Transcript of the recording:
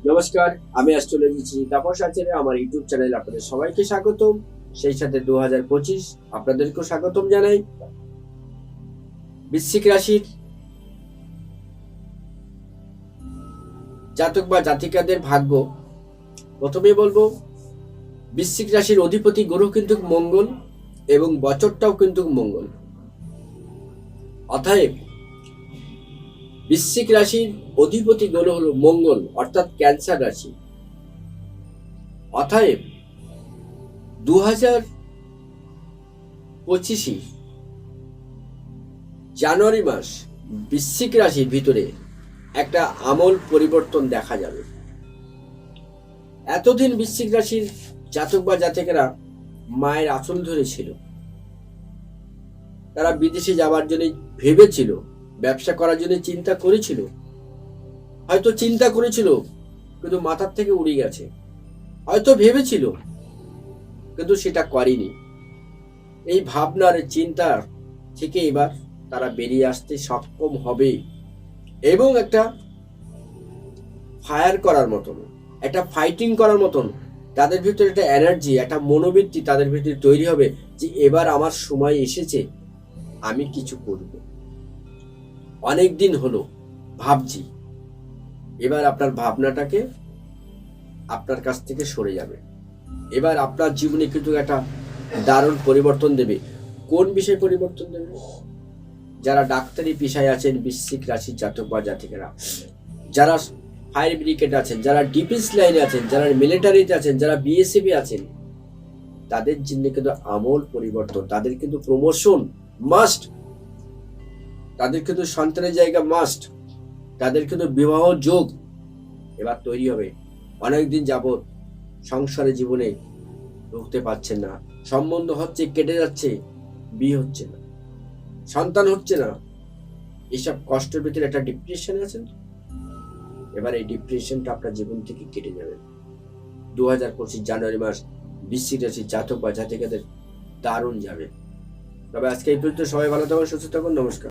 নমস্কার, আমি অ্যাস্ট্রোলজি তাপস আচার্য। আমার ইউটিউব চ্যানেল আপনাদের সবাইকে স্বাগতম। সেই সাথে 2025 আপনাদেরকেও স্বাগতম জানাই। বৃশ্চিক রাশির জাতক বা জাতিকাদের ভাগ্য প্রথমে বলবো, বৃশ্চিক রাশির অধিপতি গ্রহ কিন্তু মঙ্গল এবং বছরটাও কিন্তু মঙ্গল। অতএব বৃশ্চিক রাশির অধিপতি গ্রহ হলো মঙ্গল, অর্থাৎ ক্যান্সার রাশি। অতএব 2025 জানুয়ারি মাস বৃশ্চিক রাশির ভিতরে একটা আমূল পরিবর্তন দেখা যাবে। এতদিন বৃশ্চিক রাশির জাতক বা জাতিকারা মায়ের আঁচল ধরেছিল, তারা বিদেশে যাওয়ার জন্য ভেবেছিল, ব্যবসা করার জন্য চিন্তা করেছিল, হয়তো চিন্তা করেছিল কিন্তু মাথার থেকে উড়ে গেছে, হয়তো ভেবেছিল কিন্তু সেটা করেনি। এই ভাবনার চিন্তার থেকে এবার তারা বেরিয়ে আসতে সক্ষম হবে এবং একটা ফায়ার করার মতন, একটা ফাইটিং করার মতন তাদের ভিতরে একটা এনার্জি, একটা মনোবৃত্তি তাদের ভিতরে তৈরি হবে যে এবার আমার সময় এসেছে, আমি কিছু করব। অনেক দিন হলো ভাবছি, এবার আপনার ভাবনাটাকে আপনার কাছ থেকে সরে যাবে। এবার আপনার জীবনে কিন্তু একটা দারুণ পরিবর্তন দেবে। কোন বিষয়ে পরিবর্তন দেবে? যারা ডাক্তারি পেশায় আছেন, বৃশ্চিক রাশির জাতক বা জাতিকারা, যারা ফায়ার ব্রিগেড আছেন, যারা ডিফেন্স লাইনে আছেন, যারা মিলিটারিতে আছেন, যারা বিএসএফ আছেন, তাদের জন্য কিন্তু আমূল পরিবর্তন। তাদের কিন্তু প্রমোশন মাস্ট, তাদের কিন্তু সন্তানের জায়গা মাস্ট, তাদের কিন্তু বিবাহ যোগ এবার তৈরি হবে। অনেকদিন যাবৎ সংসারে জীবনে ঢুকতে পারছেন না, সম্বন্ধ হচ্ছে কেটে যাচ্ছে, বিয়ে হচ্ছে না, সন্তান হচ্ছে না, এইসব কষ্টের ভিতরে একটা ডিপ্রেশন আছে। এবার এই ডিপ্রেশনটা আপনার জীবন থেকে কেটে যাবে। 2025 জানুয়ারি মাস বৃশ্চিক রাশির জাতক বা জাতিকাদের দারুণ যাবে। তবে আজকে এই পর্যন্ত, সবাই ভালো থাকুন, সুস্থ থাকুন, নমস্কার।